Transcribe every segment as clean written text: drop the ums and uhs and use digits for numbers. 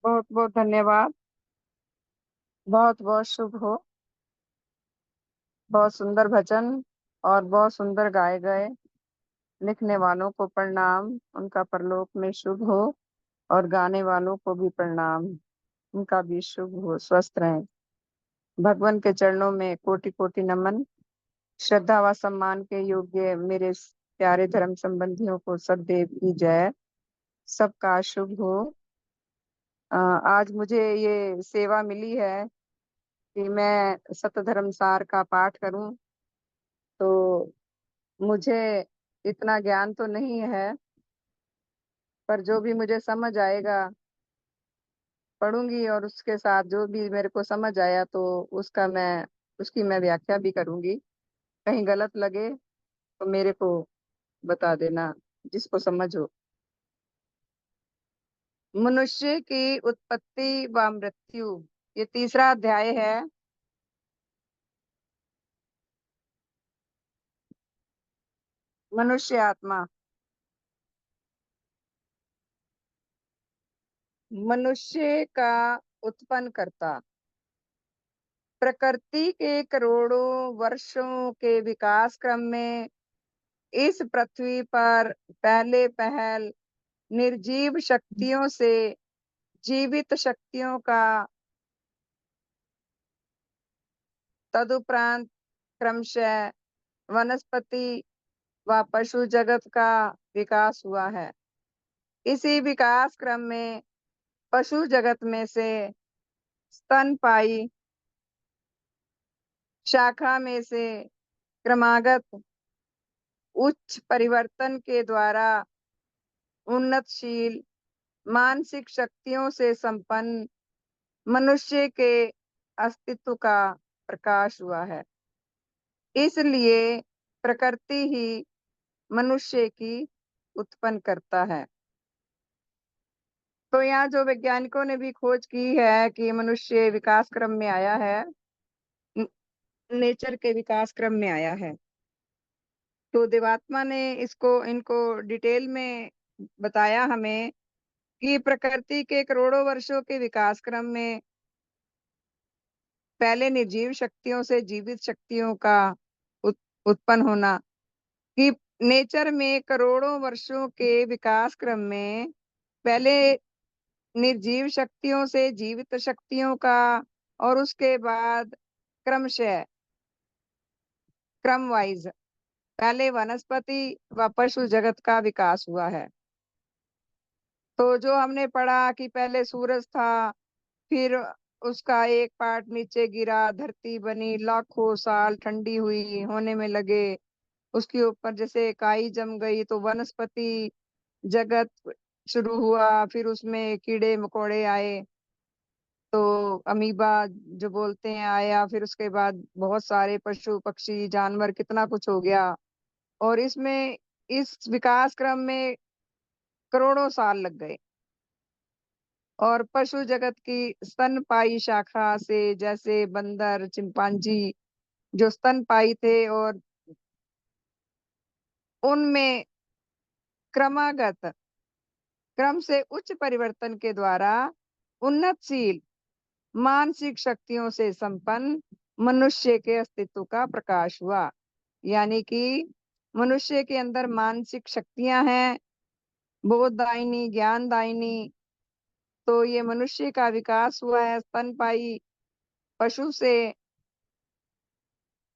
बहुत बहुत धन्यवाद। बहुत बहुत शुभ हो। बहुत सुंदर भजन और बहुत सुंदर गाए गए। लिखने वालों को प्रणाम, उनका परलोक में शुभ हो। और गाने वालों को भी प्रणाम, उनका भी शुभ हो, स्वस्थ रहें। भगवान के चरणों में कोटि कोटि नमन। श्रद्धा व सम्मान के योग्य मेरे प्यारे धर्म संबंधियों को सदैव की जय। सबका शुभ हो। आज मुझे ये सेवा मिली है कि मैं सतधर्म सार का पाठ करूं। तो मुझे इतना ज्ञान तो नहीं है, पर जो भी मुझे समझ आएगा पढ़ूंगी, और उसके साथ जो भी मेरे को समझ आया तो उसकी मैं व्याख्या भी करूंगी। कहीं गलत लगे तो मेरे को बता देना, जिसको समझ हो। मनुष्य की उत्पत्ति व मृत्यु, ये तीसरा अध्याय है। मनुष्य आत्मा। मनुष्य का उत्पन्न करता। प्रकृति के करोड़ों वर्षों के विकास क्रम में इस पृथ्वी पर पहले पहल निर्जीव शक्तियों से जीवित शक्तियों का, तदुपरांत क्रमशः वनस्पति व पशु जगत का विकास हुआ है। इसी विकास क्रम में पशु जगत में से स्तनपायी शाखा में से क्रमागत उच्च परिवर्तन के द्वारा उन्नतशील मानसिक शक्तियों से संपन्न मनुष्य के अस्तित्व का प्रकाश हुआ है। इसलिए प्रकृति ही मनुष्य की उत्पन्न करता है। तो यहाँ जो वैज्ञानिकों ने भी खोज की है कि मनुष्य विकास क्रम में आया है, न- नेचर के विकास क्रम में आया है। तो देवात्मा ने इसको इनको डिटेल में बताया हमें कि प्रकृति के करोड़ों वर्षों के विकास क्रम में पहले निर्जीव शक्तियों से जीवित शक्तियों का उत्पन्न होना, कि नेचर में करोड़ों वर्षों के विकास क्रम में पहले निर्जीव शक्तियों से जीवित शक्तियों का, और उसके बाद क्रमशः क्रम वाइज पहले वनस्पति व पशु जगत का विकास हुआ है। तो जो हमने पढ़ा कि पहले सूरज था, फिर उसका एक पार्ट नीचे गिरा, धरती बनी, लाखों साल ठंडी हुई होने में लगे, उसके ऊपर जैसे काई जम गई तो वनस्पति जगत शुरू हुआ, फिर उसमें कीड़े मकोड़े आए, तो अमीबा जो बोलते हैं आया, फिर उसके बाद बहुत सारे पशु पक्षी जानवर, कितना कुछ हो गया। और इसमें इस विकास क्रम में करोड़ों साल लग गए। और पशु जगत की स्तनपायी शाखा से, जैसे बंदर चिंपांजी जो स्तनपायी थे, और उनमें क्रमागत क्रम से उच्च परिवर्तन के द्वारा उन्नतशील मानसिक शक्तियों से संपन्न मनुष्य के अस्तित्व का प्रकाश हुआ। यानी कि मनुष्य के अंदर मानसिक शक्तियां हैं, बोधदायिनी ज्ञानदायिनी। तो ये मनुष्य का विकास हुआ है स्तनपायी पशु से,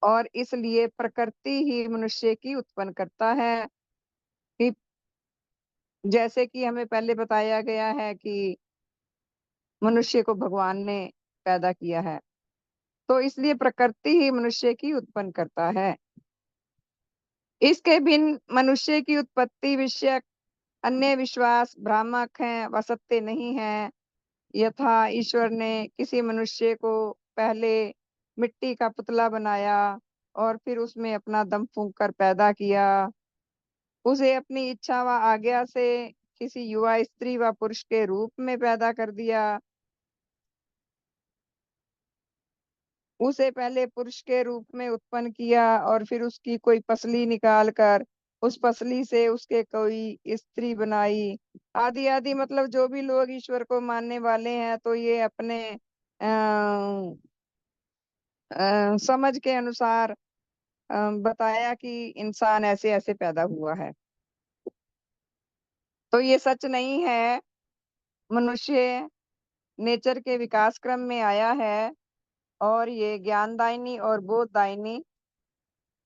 और इसलिए प्रकृति ही मनुष्य की उत्पन्न करता है। कि जैसे कि हमें पहले बताया गया है कि मनुष्य को भगवान ने पैदा किया है, तो इसलिए प्रकृति ही मनुष्य की उत्पन्न करता है। इसके भिन्न मनुष्य की उत्पत्ति विषयक अन्य विश्वास भ्रामक हैं व सत्य नहीं है। यथा ईश्वर ने किसी मनुष्य को पहले मिट्टी का पुतला बनाया, और फिर उसमें अपना दम फूंक कर पैदा किया, उसे अपनी इच्छा व आज्ञा से किसी युवा स्त्री व पुरुष के रूप में पैदा कर दिया। उसे पहले पुरुष के रूप में उत्पन्न किया, और फिर उसकी कोई पसली निकाल कर उस पसली से उसके कोई स्त्री बनाई, आदि आदि। मतलब जो भी लोग ईश्वर को मानने वाले हैं तो ये अपने समझ के अनुसार बताया कि इंसान ऐसे ऐसे पैदा हुआ है। तो ये सच नहीं है। मनुष्य नेचर के विकास क्रम में आया है, और ये ज्ञानदायिनी और बोधदायिनी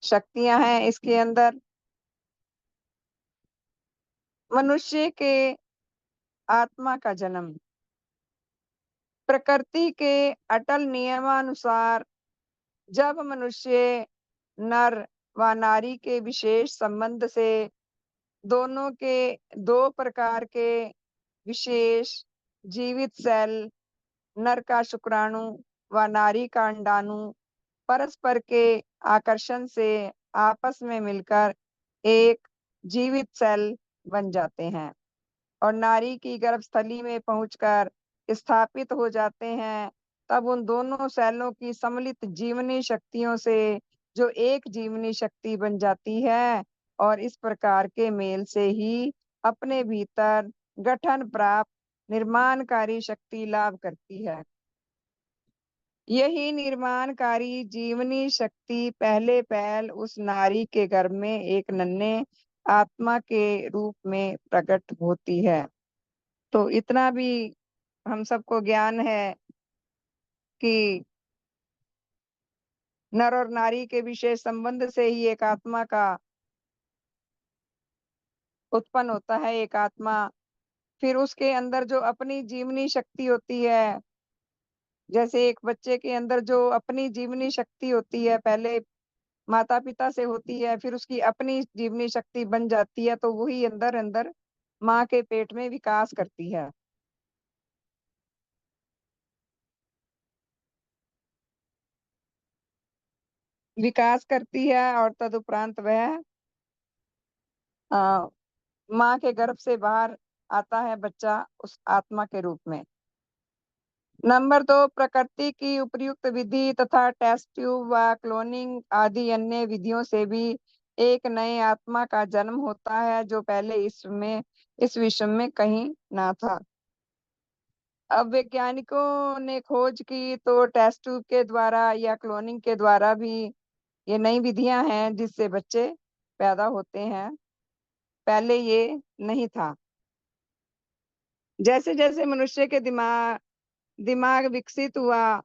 शक्तियां हैं इसके अंदर। मनुष्य के आत्मा का जन्म प्रकृति के अटल नियमानुसार, जब मनुष्य नर व नारी के विशेष संबंध से दोनों के दो प्रकार के विशेष जीवित सेल, नर का शुक्राणु व नारी का अंडाणु, परस्पर के आकर्षण से आपस में मिलकर एक जीवित सेल बन जाते हैं और नारी की गर्भस्थली में पहुंचकर स्थापित हो जाते हैं। तब उन दोनों सेलों की सम्मिलित जीवनी शक्तियों से जो एक जीवनी शक्ति बन जाती है, और इस प्रकार के मेल से ही अपने भीतर गठन प्राप्त निर्माणकारी शक्ति लाभ करती है। यही निर्माणकारी जीवनी शक्ति पहले पहल उस नारी के गर्भ में एक नन्हे आत्मा के रूप में प्रकट होती है। तो इतना भी हम सबको ज्ञान है कि नर और नारी के विशेष संबंध से ही एक आत्मा का उत्पन्न होता है, एक आत्मा। फिर उसके अंदर जो अपनी जीवनी शक्ति होती है, जैसे एक बच्चे के अंदर जो अपनी जीवनी शक्ति होती है, पहले माता पिता से होती है, फिर उसकी अपनी जीवनी शक्ति बन जाती है, तो वही अंदर अंदर माँ के पेट में विकास करती है। विकास करती है और तदुपरांत वह आ, माँ के गर्भ से बाहर आता है बच्चा उस आत्मा के रूप में। नंबर 2, प्रकृति की उपयुक्त विधि तथा टेस्ट ट्यूब व क्लोनिंग आदि अन्य विधियों से भी एक नए आत्मा का जन्म होता है, जो पहले इस विश्व में कहीं ना था। अब वैज्ञानिकों ने खोज की तो टेस्ट ट्यूब के द्वारा या क्लोनिंग के द्वारा भी ये नई विधियां हैं जिससे बच्चे पैदा होते हैं, पहले ये नहीं था। जैसे जैसे मनुष्य के दिमाग दिमाग विकसित हुआ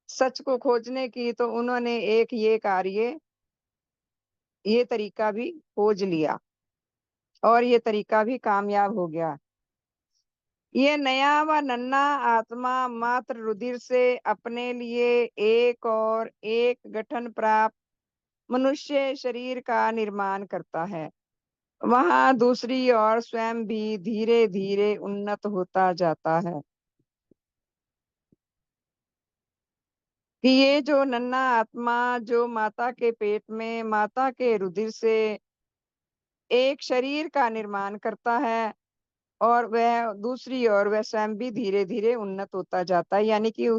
सच को खोजने की, तो उन्होंने एक ये तरीका भी खोज लिया, और ये तरीका भी कामयाब हो गया। ये नया व नन्हा आत्मा मात्र रुधिर से अपने लिए एक और एक गठन प्राप्त मनुष्य शरीर का निर्माण करता है। वहां दूसरी ओर स्वयं भी धीरे धीरे उन्नत होता जाता है कि ये जो नन्हा आत्मा जो माता के पेट में माता के रुधिर से एक शरीर का निर्माण करता है, और वह दूसरी ओर वह स्वयं भी धीरे धीरे उन्नत होता जाता है। यानी कि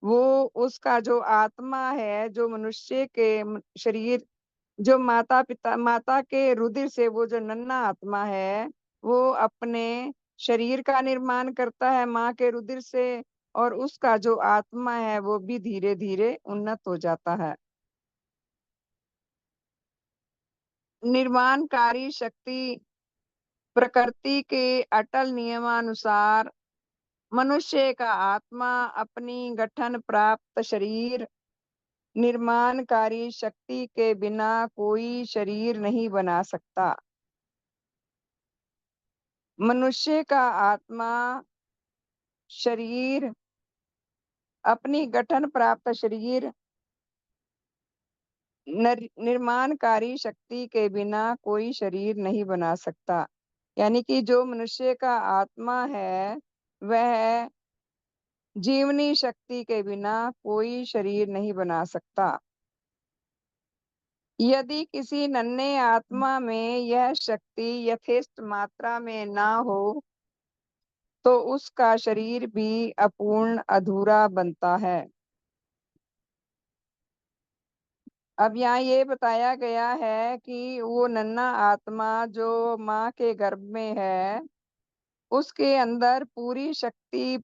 वो उसका जो आत्मा है, जो मनुष्य के शरीर, जो माता के रुधिर से वो जो नन्हा आत्मा है, वो अपने शरीर का निर्माण करता है माँ के रुधिर से, और उसका जो आत्मा है वो भी धीरे धीरे उन्नत हो जाता है। निर्माणकारी शक्ति प्रकृति के अटल नियमानुसार मनुष्य का आत्मा अपनी गठन प्राप्त शरीर निर्माणकारी शक्ति के बिना कोई शरीर नहीं बना सकता। मनुष्य का आत्मा शरीर अपनी गठन प्राप्त शरीर निर्माणकारी शक्ति के बिना कोई शरीर नहीं बना सकता। यानी कि जो मनुष्य का आत्मा है वह जीवनी शक्ति के बिना कोई शरीर नहीं बना सकता। यदि किसी नन्हे आत्मा में यह शक्ति यथेष्ट मात्रा में ना हो तो उसका शरीर भी अपूर्ण अधूरा बनता है। अब यहाँ ये बताया गया है कि वो नन्हा आत्मा जो माँ के गर्भ में है, उसके अंदर पूरी शक्ति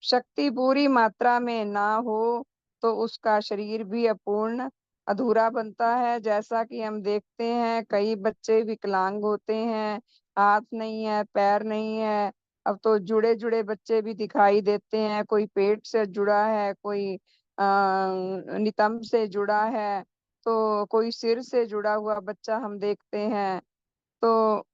शक्ति पूरी मात्रा में ना हो तो उसका शरीर भी अपूर्ण अधूरा बनता है। जैसा कि हम देखते हैं कई बच्चे विकलांग होते हैं, हाथ नहीं है, पैर नहीं है। अब तो जुड़े जुड़े बच्चे भी दिखाई देते हैं, कोई पेट से जुड़ा है, कोई नितंब से जुड़ा है, तो कोई सिर से जुड़ा हुआ बच्चा हम देखते हैं। तो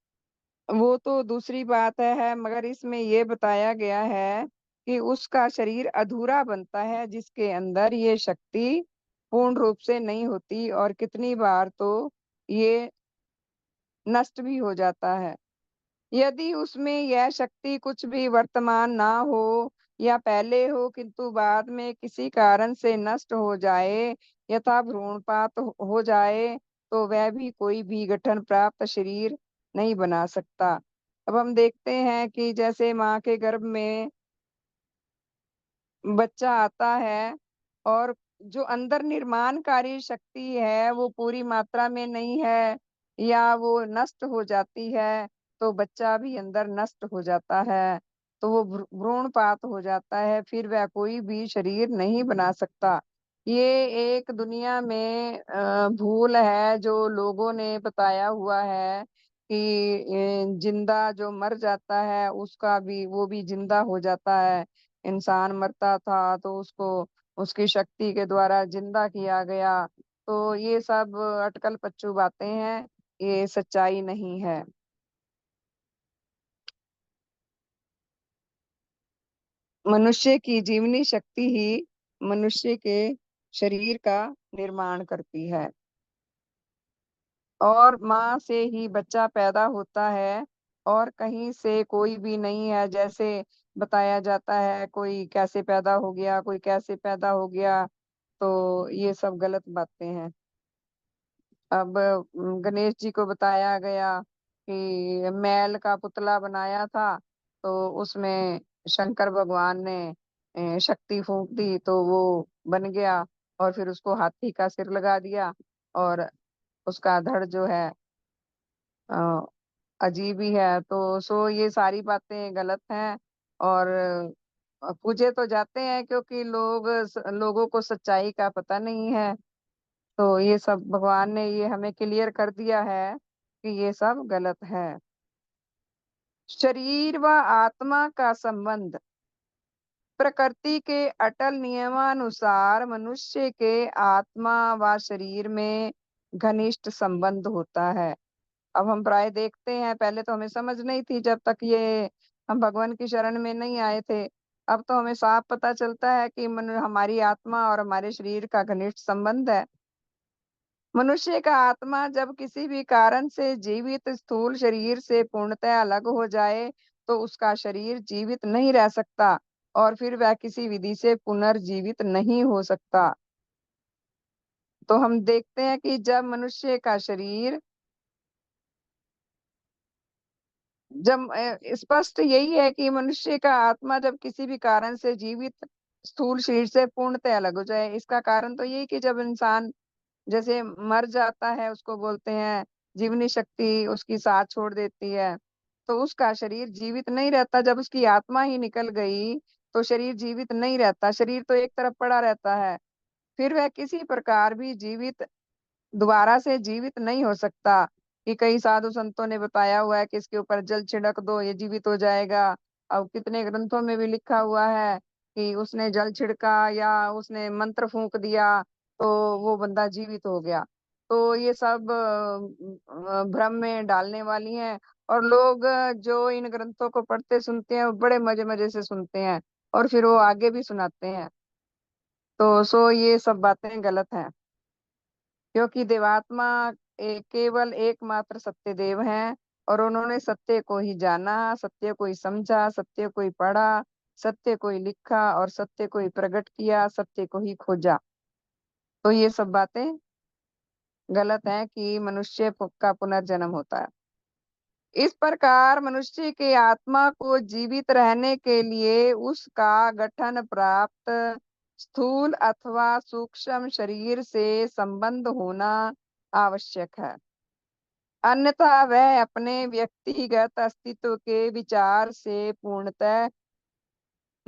वो तो दूसरी बात है, मगर इसमें ये बताया गया है कि उसका शरीर अधूरा बनता है जिसके अंदर ये शक्ति पूर्ण रूप से नहीं होती, और कितनी बार तो ये नष्ट भी हो जाता है। यदि उसमें यह शक्ति कुछ भी वर्तमान ना हो या पहले हो किंतु बाद में किसी कारण से नष्ट हो जाए, यथा भ्रूणपात हो जाए, तो वह भी कोई भी गठन प्राप्त शरीर नहीं बना सकता। अब हम देखते हैं कि जैसे माँ के गर्भ में बच्चा आता है, और जो अंदर निर्माणकारी शक्ति है वो पूरी मात्रा में नहीं है या वो नष्ट हो जाती है, तो बच्चा भी अंदर नष्ट हो जाता है, तो वो भ्रूणपात हो जाता है, फिर वह कोई भी शरीर नहीं बना सकता। ये एक दुनिया में भूल है जो लोगों ने बताया हुआ है कि जिंदा जो मर जाता है उसका भी वो भी जिंदा हो जाता है। इंसान मरता था तो उसको उसकी शक्ति के द्वारा जिंदा किया गया। तो ये सब अटकल पच्चू बातें हैं, ये सच्चाई नहीं है। मनुष्य की जीवनी शक्ति ही मनुष्य के शरीर का निर्माण करती है, और माँ से ही बच्चा पैदा होता है, और कहीं से कोई भी नहीं है। जैसे बताया जाता है कोई कैसे पैदा हो गया, कोई कैसे पैदा हो गया, तो ये सब गलत बातें हैं। अब गणेश जी को बताया गया कि मैल का पुतला बनाया था, तो उसमें शंकर भगवान ने शक्ति फूंक दी तो वो बन गया, और फिर उसको हाथी का सिर लगा दिया, और उसका धड़ जो है अ, अजीब ही है। तो सो ये सारी बातें गलत हैं, और पूजे तो जाते हैं क्योंकि लोगों को सच्चाई का पता नहीं है। तो ये सब भगवान ने ये हमें क्लियर कर दिया है कि ये सब गलत है। शरीर व आत्मा का संबंध प्रकृति के अटल नियमानुसार मनुष्य के आत्मा व शरीर में घनिष्ठ संबंध होता है। अब हम प्राय देखते हैं, पहले तो हमें समझ नहीं थी जब तक ये हम भगवान की शरण में नहीं आए थे। अब तो हमें साफ पता चलता है कि हमारी आत्मा और हमारे शरीर का घनिष्ठ संबंध है। मनुष्य का आत्मा जब किसी भी कारण से जीवित स्थूल शरीर से पूर्णतः अलग हो जाए तो उसका शरीर जीवित नहीं रह सकता, और फिर वह किसी विधि से पुनर्जीवित नहीं हो सकता। तो हम देखते हैं कि जब मनुष्य का शरीर जब स्पष्ट यही है कि मनुष्य का आत्मा जब किसी भी कारण से जीवित स्थूल शरीर से पूर्णतः अलग हो जाए, इसका कारण तो यही कि जब इंसान जैसे मर जाता है, उसको बोलते हैं जीवनी शक्ति उसकी साथ छोड़ देती है, तो उसका शरीर जीवित नहीं रहता। जब उसकी आत्मा ही निकल गई तो शरीर जीवित नहीं रहता, शरीर तो एक तरफ पड़ा रहता है, फिर वह किसी प्रकार भी जीवित दोबारा से जीवित नहीं हो सकता। कि कई साधु संतों ने बताया हुआ है कि इसके ऊपर जल छिड़क दो ये जीवित हो जाएगा। अब कितने ग्रंथों में भी लिखा हुआ है कि उसने जल छिड़का या उसने मंत्र फूंक दिया तो वो बंदा जीवित हो गया। तो ये सब भ्रम में डालने वाली हैं, और लोग जो इन ग्रंथों को पढ़ते सुनते हैं वो बड़े मजे मजे से सुनते हैं, और फिर वो आगे भी सुनाते हैं। तो सो ये सब बातें गलत हैं, क्योंकि देवात्मा केवल एकमात्र सत्य देव हैं, और उन्होंने सत्य को ही जाना, सत्य को ही समझा, सत्य को ही पढ़ा, सत्य को ही लिखा, और सत्य को ही प्रकट किया, सत्य को ही खोजा। तो ये सब बातें गलत हैं कि मनुष्य का पुनर्जन्म होता है। इस प्रकार मनुष्य के आत्मा को जीवित रहने के लिए उसका गठन प्राप्त स्थूल अथवा सूक्ष्म शरीर से संबंध होना आवश्यक है, अन्यथा वह अपने व्यक्तिगत अस्तित्व के विचार से पूर्णतः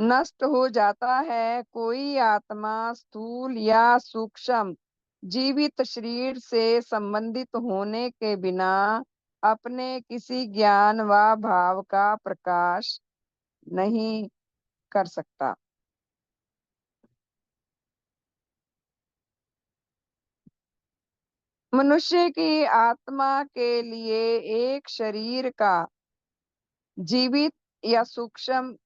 नष्ट हो जाता है। कोई आत्मा स्थूल या सूक्ष्म जीवित शरीर से संबंधित होने के बिना अपने किसी ज्ञान व भाव का प्रकाश नहीं कर सकता। मनुष्य की आत्मा के लिए एक शरीर का जीवित या सूक्ष्म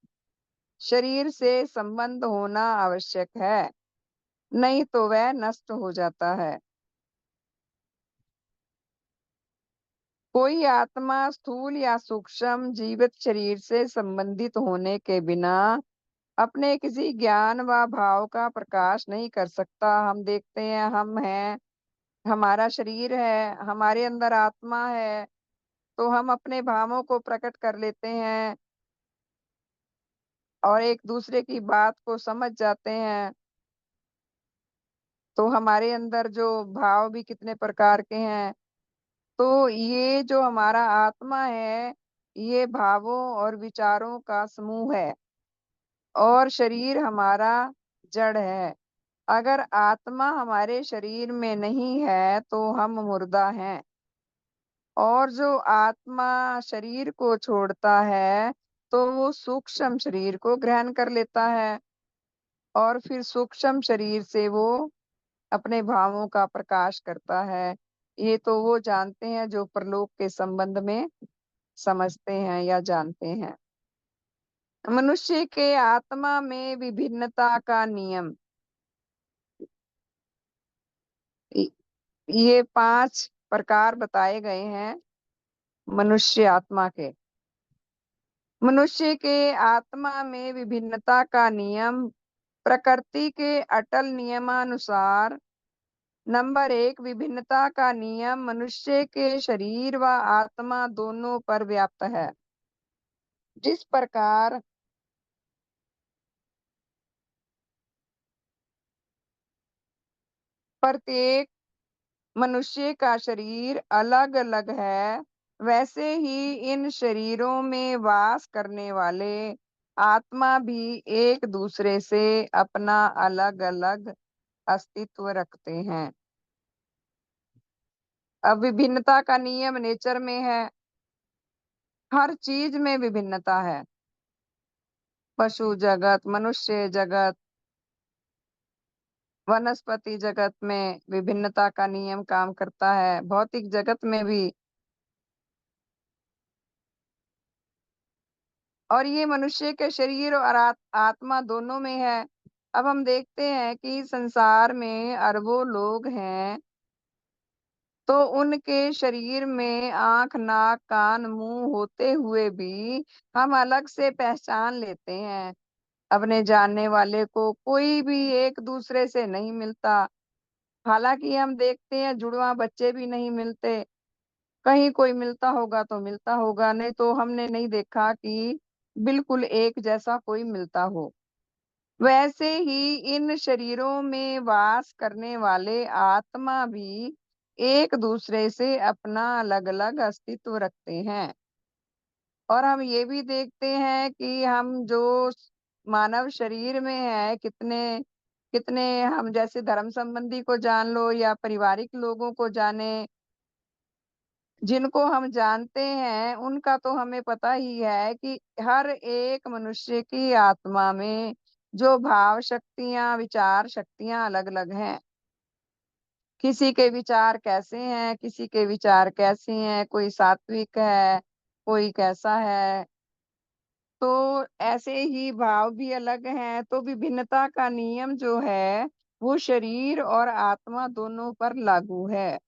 शरीर से संबंध होना आवश्यक है, नहीं तो वह नष्ट हो जाता है। कोई आत्मा स्थूल या सूक्ष्म जीवित शरीर से संबंधित होने के बिना अपने किसी ज्ञान व भाव का प्रकाश नहीं कर सकता। हम देखते हैं, हम हैं, हमारा शरीर है, हमारे अंदर आत्मा है, तो हम अपने भावों को प्रकट कर लेते हैं और एक दूसरे की बात को समझ जाते हैं। तो हमारे अंदर जो भाव भी कितने प्रकार के हैं। तो ये जो हमारा आत्मा है, ये भावों और विचारों का समूह है और शरीर हमारा जड़ है। अगर आत्मा हमारे शरीर में नहीं है तो हम मुर्दा हैं। और जो आत्मा शरीर को छोड़ता है तो वो सूक्ष्म शरीर को ग्रहण कर लेता है और फिर सूक्ष्म शरीर से वो अपने भावों का प्रकाश करता है। ये तो वो जानते हैं जो परलोक के संबंध में समझते हैं या जानते हैं। मनुष्य के आत्मा में विभिन्नता का नियम, इ- ये 5 प्रकार बताए गए हैं मनुष्य आत्मा के। मनुष्य के आत्मा में विभिन्नता का नियम प्रकृति के अटल नियमानुसार। नंबर 1, विभिन्नता का नियम मनुष्य के शरीर व आत्मा दोनों पर व्याप्त है। जिस प्रकार प्रत्येक मनुष्य का शरीर अलग अलग है, वैसे ही इन शरीरों में वास करने वाले आत्मा भी एक दूसरे से अपना अलग अलग अस्तित्व रखते हैं। अब विभिन्नता का नियम नेचर में है, हर चीज में विभिन्नता है। पशु जगत, मनुष्य जगत, वनस्पति जगत में विभिन्नता का नियम काम करता है, भौतिक जगत में भी। और ये मनुष्य के शरीर और आत्मा दोनों में है। अब हम देखते हैं कि संसार में अरबों लोग हैं, तो उनके शरीर में आंख, नाक, कान, मुंह होते हुए भी हम अलग से पहचान लेते हैं। अपने जानने वाले को कोई भी एक दूसरे से नहीं मिलता। हालांकि हम देखते हैं जुड़वा बच्चे भी नहीं मिलते। कहीं कोई मिलता होगा तो मिलता होगा, नहीं तो हमने नहीं देखा कि बिल्कुल एक जैसा कोई मिलता हो। वैसे ही इन शरीरों में वास करने वाले आत्मा भी एक दूसरे से अपना अलग अलग अस्तित्व रखते हैं। और हम ये भी देखते हैं कि हम जो मानव शरीर में है, कितने कितने हम जैसे धर्म संबंधी को जान लो या पारिवारिक लोगों को जाने, जिनको हम जानते हैं उनका तो हमें पता ही है कि हर एक मनुष्य की आत्मा में जो भाव शक्तियां, विचार शक्तियां अलग अलग हैं। किसी के विचार कैसे हैं, किसी के विचार कैसे हैं, कोई सात्विक है, कोई कैसा है। तो ऐसे ही भाव भी अलग हैं। तो विभिन्नता का नियम जो है वो शरीर और आत्मा दोनों पर लागू है।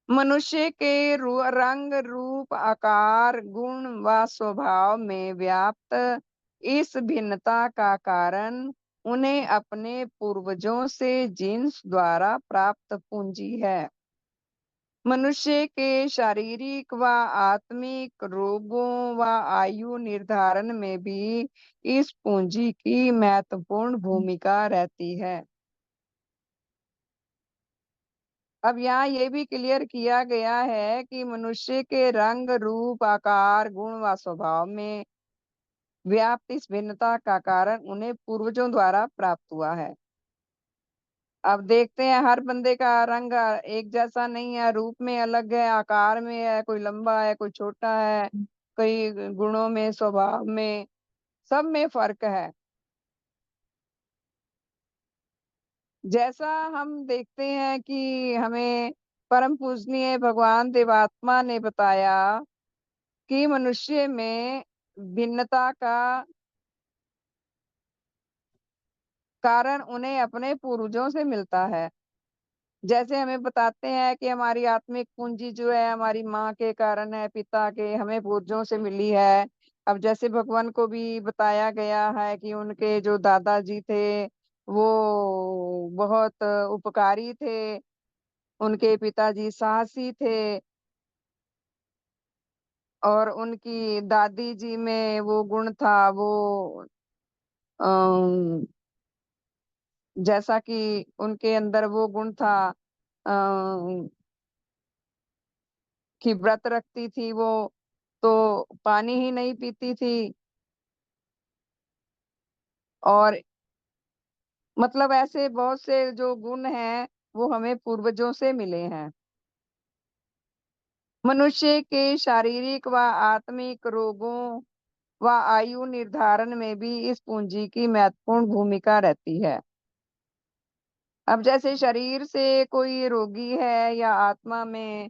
मनुष्य के रंग, रूप, आकार, गुण व स्वभाव में व्याप्त इस भिन्नता का कारण उन्हें अपने पूर्वजों से जीन्स द्वारा प्राप्त पूंजी है। मनुष्य के शारीरिक व आत्मिक रोगों व आयु निर्धारण में भी इस पूंजी की महत्वपूर्ण भूमिका रहती है। अब यहाँ ये भी क्लियर किया गया है कि मनुष्य के रंग, रूप, आकार, गुण व स्वभाव में व्याप्त इस भिन्नता का कारण उन्हें पूर्वजों द्वारा प्राप्त हुआ है। अब देखते हैं, हर बंदे का रंग एक जैसा नहीं है, रूप में अलग है, आकार में है, कोई लंबा है, कोई छोटा है, कई गुणों में, स्वभाव में, सब में फर्क है। जैसा हम देखते हैं कि हमें परम पूजनीय भगवान देवात्मा ने बताया कि मनुष्य में भिन्नता का कारण उन्हें अपने पूर्वजों से मिलता है। जैसे हमें बताते हैं कि हमारी आत्मिक पूंजी जो है हमारी माँ के कारण है, पिता के, हमें पूर्वजों से मिली है। अब जैसे भगवान को भी बताया गया है कि उनके जो दादाजी थे वो बहुत उपकारी थे, उनके पिताजी साहसी थे, और उनकी दादी जी में वो गुण था, वो अम, जैसा कि उनके अंदर वो गुण था कि व्रत रखती थी वो, तो पानी ही नहीं पीती थी। और मतलब ऐसे बहुत से जो गुण हैं वो हमें पूर्वजों से मिले हैं। मनुष्य के शारीरिक व आत्मिक रोगों व आयु निर्धारण में भी इस पूंजी की महत्वपूर्ण भूमिका रहती है। अब जैसे शरीर से कोई रोगी है या आत्मा में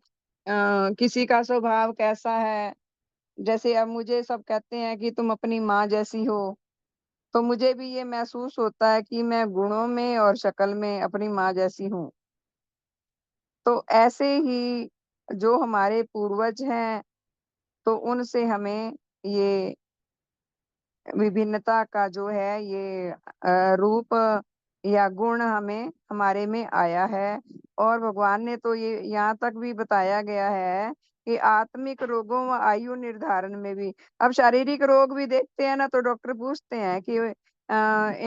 किसी का स्वभाव कैसा है, जैसे अब मुझे सब कहते हैं कि तुम अपनी माँ जैसी हो, तो मुझे भी ये महसूस होता है कि मैं गुणों में और शक्ल में अपनी माँ जैसी हूँ। तो ऐसे ही जो हमारे पूर्वज हैं, तो उनसे हमें ये विभिन्नता का जो है ये रूप या गुण हमें हमारे में आया है। और भगवान ने तो ये यहाँ तक भी बताया गया है कि आत्मिक रोगों व आयु निर्धारण में भी, अब शारीरिक रोग भी देखते हैं ना, तो डॉक्टर पूछते हैं कि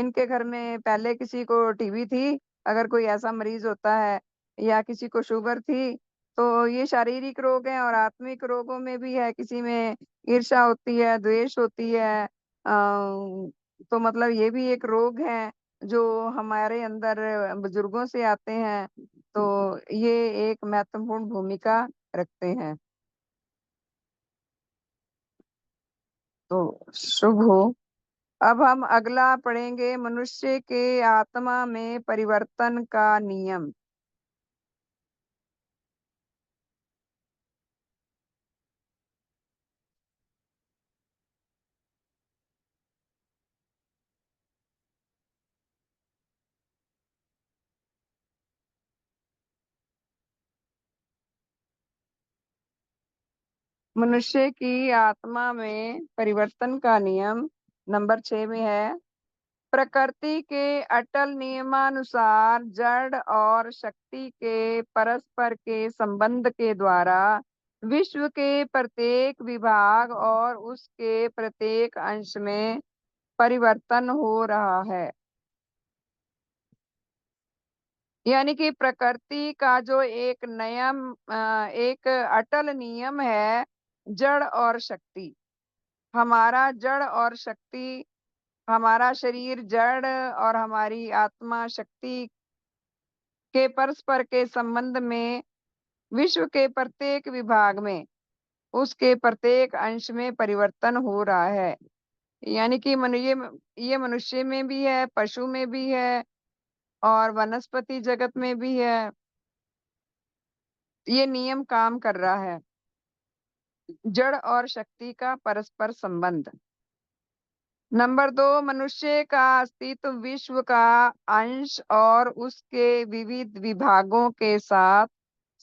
इनके घर में पहले किसी को टीबी थी, अगर कोई ऐसा मरीज होता है, या किसी को शुगर थी, तो ये शारीरिक रोग है। और आत्मिक रोगों में भी है, किसी में ईर्ष्या होती है, द्वेष होती है, तो मतलब ये भी एक रोग है जो हमारे अंदर बुजुर्गों से आते हैं। तो ये एक महत्वपूर्ण भूमिका रखते हैं। तो शुभ हो। अब हम अगला पढ़ेंगे, मनुष्य के आत्मा में परिवर्तन का नियम। मनुष्य की आत्मा में परिवर्तन का नियम नंबर 6 में है, प्रकृति के अटल नियमानुसार जड़ और शक्ति के परस्पर के संबंध के द्वारा विश्व के प्रत्येक विभाग और उसके प्रत्येक अंश में परिवर्तन हो रहा है। यानी कि प्रकृति का जो एक नियम, एक अटल नियम है, जड़ और शक्ति। हमारा जड़ और शक्ति, हमारा शरीर जड़ और हमारी आत्मा शक्ति के परस्पर के संबंध में विश्व के प्रत्येक विभाग में, उसके प्रत्येक अंश में परिवर्तन हो रहा है। यानी कि ये मनुष्य में भी है, पशु में भी है, और वनस्पति जगत में भी है। ये नियम काम कर रहा है, जड़ और शक्ति का परस्पर संबंध। नंबर 2, मनुष्य का अस्तित्व विश्व का अंश और उसके विविध विभागों के साथ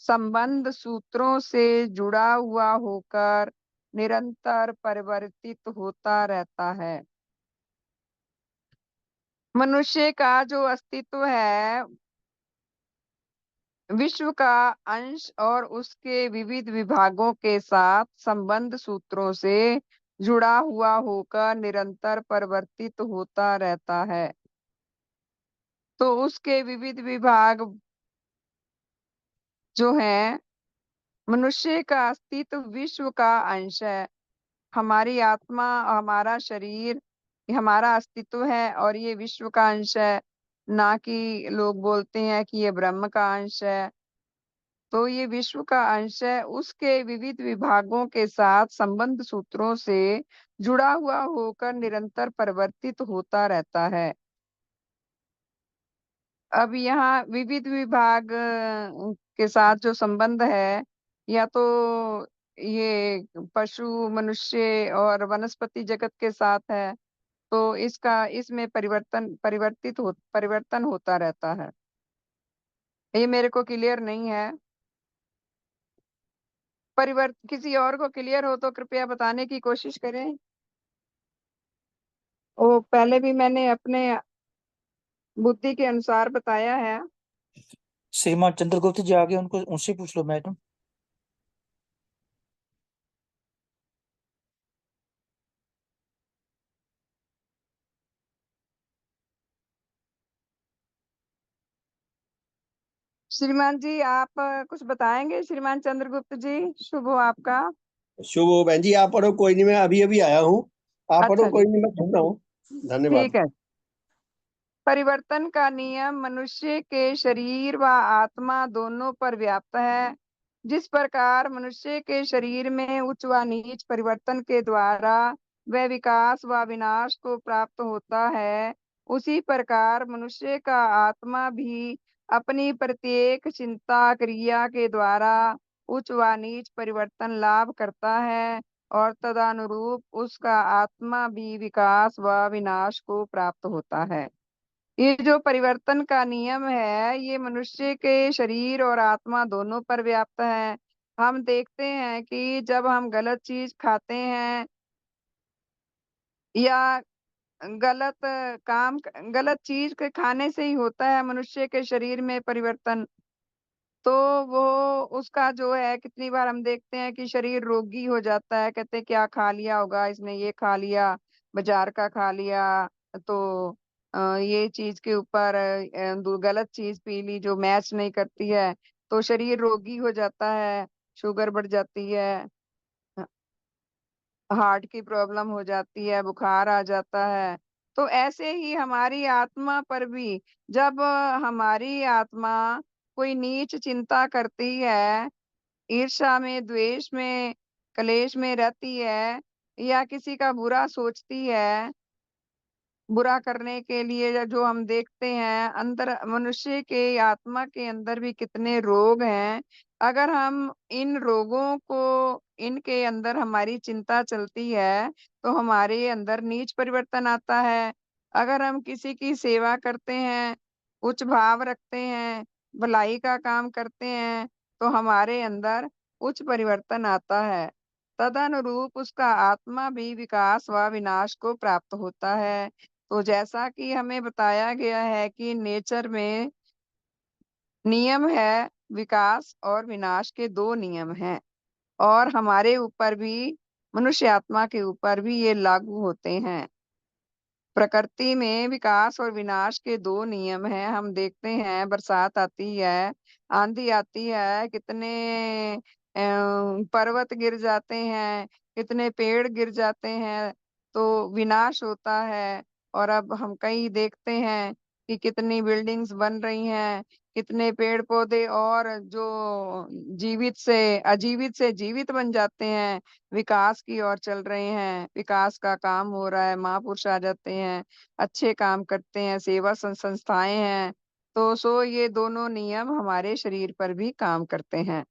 संबंध सूत्रों से जुड़ा हुआ होकर निरंतर परिवर्तित होता रहता है। मनुष्य का जो अस्तित्व है विश्व का अंश और उसके विविध विभागों के साथ संबंध सूत्रों से जुड़ा हुआ होकर निरंतर परिवर्तित होता रहता है। तो उसके विविध विभाग जो हैं, मनुष्य का अस्तित्व विश्व का अंश है। हमारी आत्मा, हमारा शरीर, ये हमारा अस्तित्व है और ये विश्व का अंश है। ना कि लोग बोलते हैं कि ये ब्रह्म का अंश है। तो ये विश्व का अंश है, उसके विविध विभागों के साथ संबंध सूत्रों से जुड़ा हुआ होकर निरंतर परिवर्तित होता रहता है। अब यहाँ विविध विभाग के साथ जो संबंध है, या तो ये पशु, मनुष्य और वनस्पति जगत के साथ है, तो इसका इसमें परिवर्तन होता रहता है। ये मेरे को क्लियर नहीं है। किसी और को क्लियर हो तो कृपया बताने की कोशिश करें। वो पहले भी मैंने अपने बुद्धि के अनुसार बताया है। श्रीमान चंद्रगुप्त जी आगे, उनको उनसे पूछ लो मैडम। श्रीमान जी, आप कुछ बताएंगे? श्रीमान चंद्रगुप्त जी, शुभ हो आपका। शुभ हो बहन जी, आप पढ़ो। कोई नहीं, मैं अभी अभी आया हूँ। आप पढ़ो, अच्छा कोई जी, नहीं, मैं सुनता हूँ। धन्यवाद। ठीक है। परिवर्तन का नियम मनुष्य के शरीर व आत्मा दोनों पर व्याप्त है। जिस प्रकार मनुष्य के शरीर में उच्च व नीच परिवर्तन के द्वारा वह विकास व विनाश को प्राप्त होता है, उसी प्रकार मनुष्य का आत्मा भी अपनी प्रत्येक चिंता क्रिया के द्वारा उच्च व नीच परिवर्तन लाभ करता है और तदनुरूप उसका आत्मा भी विकास व विनाश को प्राप्त होता है। ये जो परिवर्तन का नियम है, ये मनुष्य के शरीर और आत्मा दोनों पर व्याप्त है। हम देखते हैं कि जब हम गलत चीज खाते हैं या गलत गलत चीज के खाने से ही होता है मनुष्य के शरीर में परिवर्तन। तो वो उसका जो है, कितनी बार हम देखते हैं कि शरीर रोगी हो जाता है। कहते हैं क्या खा लिया होगा इसने, ये खा लिया, बाजार का खा लिया, तो ये चीज के ऊपर गलत चीज पी ली जो मैच नहीं करती है, तो शरीर रोगी हो जाता है, शुगर बढ़ जाती है, हार्ट की प्रॉब्लम हो जाती है, बुखार आ जाता है। तो ऐसे ही हमारी आत्मा पर भी, जब हमारी आत्मा कोई नीच चिंता करती है, ईर्ष्या में, द्वेष में, कलेश में रहती है, या किसी का बुरा सोचती है, बुरा करने के लिए, जो हम देखते हैं अंदर मनुष्य के आत्मा के अंदर भी कितने रोग हैं। अगर हम इन रोगों को, इनके अंदर हमारी चिंता चलती है, तो हमारे अंदर नीच परिवर्तन आता है। अगर हम किसी की सेवा करते हैं, उच्च भाव रखते हैं, भलाई का काम करते हैं, तो हमारे अंदर उच्च परिवर्तन आता है। तदनुरूप उसका आत्मा भी विकास व विनाश को प्राप्त होता है। तो जैसा कि हमें बताया गया है कि नेचर में नियम है, विकास और विनाश के दो नियम हैं, और हमारे ऊपर भी, मनुष्य आत्मा के ऊपर भी ये लागू होते हैं। प्रकृति में विकास और विनाश के दो नियम हैं। हम देखते हैं बरसात आती है, आंधी आती है, कितने पर्वत गिर जाते हैं, कितने पेड़ गिर जाते हैं, तो विनाश होता है। और अब हम कई देखते हैं कि कितनी बिल्डिंग्स बन रही हैं, कितने पेड़ पौधे और जो जीवित से अजीवित से जीवित बन जाते हैं, विकास की ओर चल रहे हैं, विकास का काम हो रहा है, महापुरुष आ जाते हैं, अच्छे काम करते हैं, सेवा संस्थाएं हैं। तो ये दोनों नियम हमारे शरीर पर भी काम करते हैं।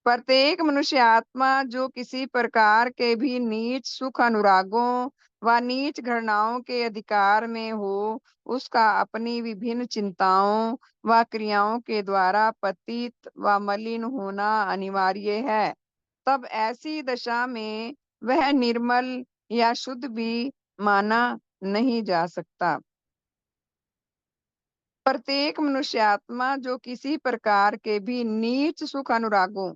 प्रत्येक मनुष्य आत्मा जो किसी प्रकार के भी नीच सुख अनुरागों व नीच घृणाओं के अधिकार में हो, उसका अपनी विभिन्न चिंताओं व क्रियाओं के द्वारा पतित व मलिन होना अनिवार्य है। तब ऐसी दशा में वह निर्मल या शुद्ध भी माना नहीं जा सकता। प्रत्येक मनुष्य आत्मा जो किसी प्रकार के भी नीच सुख अनुरागों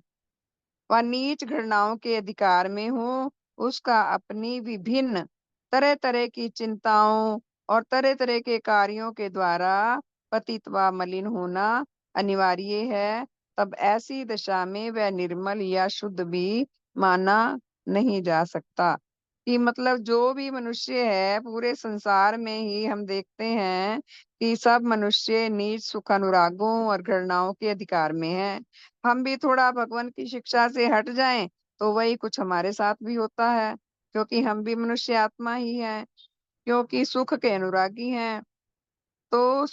व नीच घृणाओं के अधिकार में हो, उसका अपनी विभिन्न तरह तरह की चिंताओं और तरह तरह के कार्यों के द्वारा पतित व मलिन होना अनिवार्य है। तब ऐसी दशा में वह निर्मल या शुद्ध भी माना नहीं जा सकता। कि मतलब जो भी मनुष्य है पूरे संसार में ही हम देखते हैं कि सब मनुष्य नीच सुख अनुरागों और घृणाओं के अधिकार में है। हम भी थोड़ा भगवान की शिक्षा से हट जाएं तो वही कुछ हमारे साथ भी होता है, क्योंकि हम भी मनुष्य आत्मा ही हैं, क्योंकि सुख के अनुरागी हैं। तो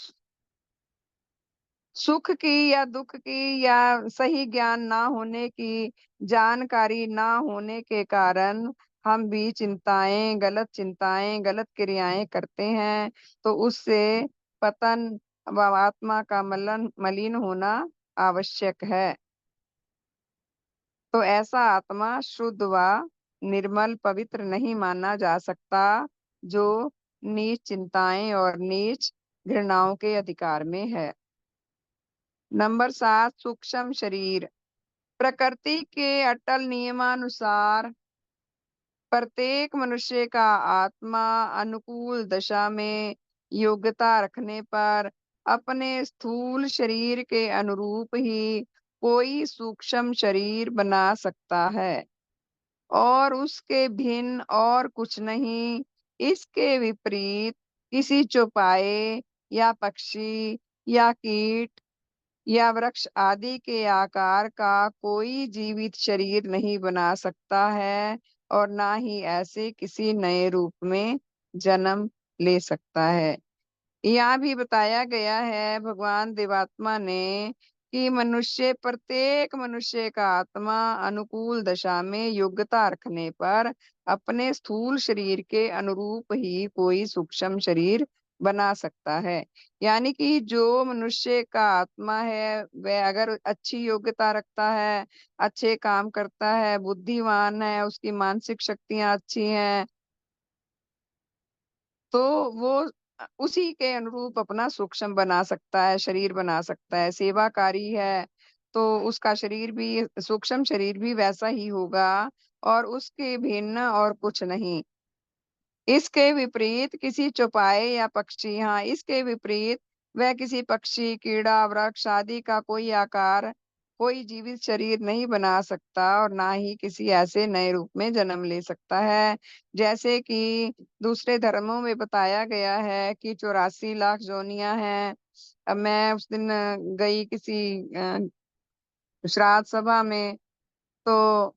सुख की या दुख की या सही ज्ञान ना होने की, जानकारी ना होने के कारण हम भी चिंताएं, गलत क्रियाएं करते हैं। तो उससे पतन व आत्मा का मलिन होना आवश्यक है। तो ऐसा आत्मा शुद्ध व निर्मल पवित्र नहीं माना जा सकता जो नीच चिंताएं और नीच घृणाओं के अधिकार में है। नंबर 7, सूक्ष्म शरीर। प्रकृति के अटल नियमानुसार प्रत्येक मनुष्य का आत्मा अनुकूल दशा में योग्यता रखने पर अपने स्थूल शरीर के अनुरूप ही कोई सूक्ष्म शरीर बना सकता है और उसके भिन्न और कुछ नहीं। इसके विपरीत किसी चौपाए या पक्षी या कीट या वृक्ष आदि के आकार का कोई जीवित शरीर नहीं बना सकता है और ना ही ऐसे किसी नए रूप में जन्म ले सकता है। यहाँ भी बताया गया है भगवान देवात्मा ने कि प्रत्येक मनुष्य का आत्मा अनुकूल दशा में योग्यता रखने पर अपने स्थूल शरीर के अनुरूप ही कोई सूक्ष्म शरीर बना सकता है। यानी कि जो मनुष्य का आत्मा है वह अगर अच्छी योग्यता रखता है, अच्छे काम करता है, बुद्धिमान है, उसकी मानसिक शक्तियां अच्छी हैं, तो वो उसी के अनुरूप अपना सूक्ष्म बना सकता है, शरीर बना सकता है। सेवाकारी है तो उसका शरीर भी, सूक्ष्म शरीर भी वैसा ही होगा और उसके भिन्न और कुछ नहीं। इसके विपरीत किसी चौपाए या पक्षी, हाँ इसके विपरीत वह किसी पक्षी, कीड़ा, वृक्ष आदि का कोई आकार, कोई जीवित शरीर नहीं बना सकता और ना ही किसी ऐसे नए रूप में जन्म ले सकता है। जैसे कि दूसरे धर्मों में बताया गया है कि 84 लाख जोनियां हैं। अब मैं उस दिन गई किसी श्राद्ध सभा में, तो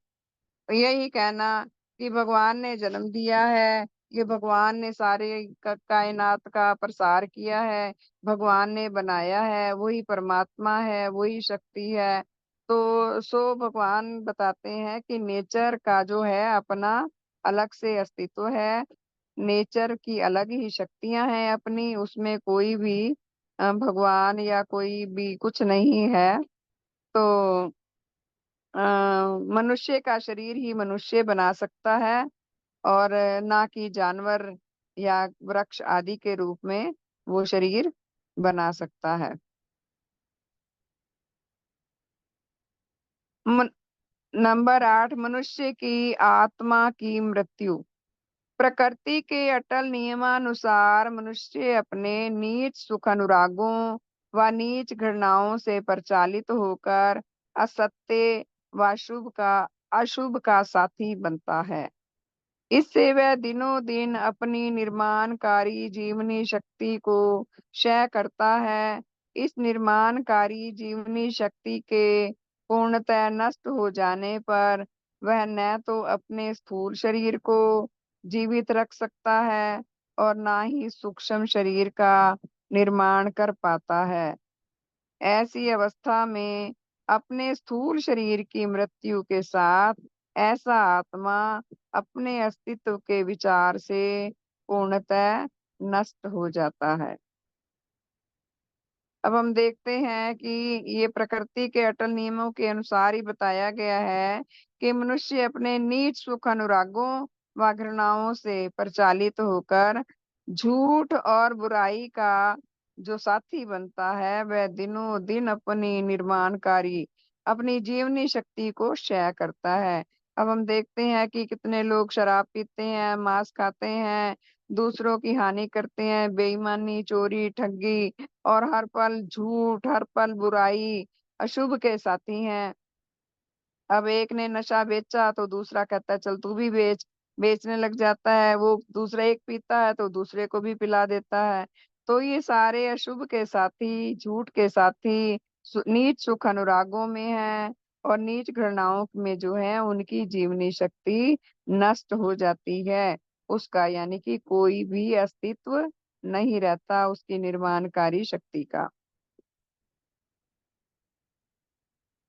यही कहना कि भगवान ने जन्म दिया है, ये भगवान ने सारे कायनात का प्रसार किया है, भगवान ने बनाया है, वही परमात्मा है, वही शक्ति है। तो सो भगवान बताते हैं कि नेचर का जो है अपना अलग से अस्तित्व है, नेचर की अलग ही शक्तियां हैं अपनी, उसमें कोई भी भगवान या कोई भी कुछ नहीं है। तो अ, मनुष्य का शरीर ही मनुष्य बना सकता है और ना कि जानवर या वृक्ष आदि के रूप में वो शरीर बना सकता है। मन, नंबर 8, मनुष्य की आत्मा की मृत्यु। प्रकृति के अटल नियमानुसार मनुष्य अपने नीच सुख अनुरागों व नीच घृणाओं से परिचालित होकर असत्य व अशुभ का साथी बनता है। इससे वह दिनों दिन अपनी निर्माणकारी जीवनी शक्ति को क्षय करता है। इस निर्माणकारी जीवनी शक्ति के पूर्णतः नष्ट हो जाने पर वह न तो अपने स्थूल शरीर को जीवित रख सकता है और ना ही सूक्ष्म शरीर का निर्माण कर पाता है। ऐसी अवस्था में अपने स्थूल शरीर की मृत्यु के साथ ऐसा आत्मा अपने अस्तित्व के विचार से पूर्णतः नष्ट हो जाता है। अब हम देखते हैं कि ये प्रकृति के अटल नियमों के अनुसार ही बताया गया है कि मनुष्य अपने नीच सुख अनुरागों व घृणाओं से परिचालित होकर झूठ और बुराई का जो साथी बनता है वह दिनों दिन अपनी निर्माणकारी अपनी जीवनी शक्ति को क्षय करता है। अब हम देखते हैं कि कितने लोग शराब पीते हैं, मांस खाते हैं, दूसरों की हानि करते हैं, बेईमानी, चोरी, ठगी और हर पल झूठ, हर पल बुराई, अशुभ के साथी हैं। अब एक ने नशा बेचा तो दूसरा कहता है चल तू भी बेच, बेचने लग जाता है। वो दूसरा एक पीता है तो दूसरे को भी पिला देता है। तो ये सारे अशुभ के साथी, झूठ के साथी, नीच सुख अनुरागों में है और नीच घृणाओं में जो है उनकी जीवनी शक्ति नष्ट हो जाती है। उसका यानी कि कोई भी अस्तित्व नहीं रहता उसकी निर्माणकारी शक्ति का।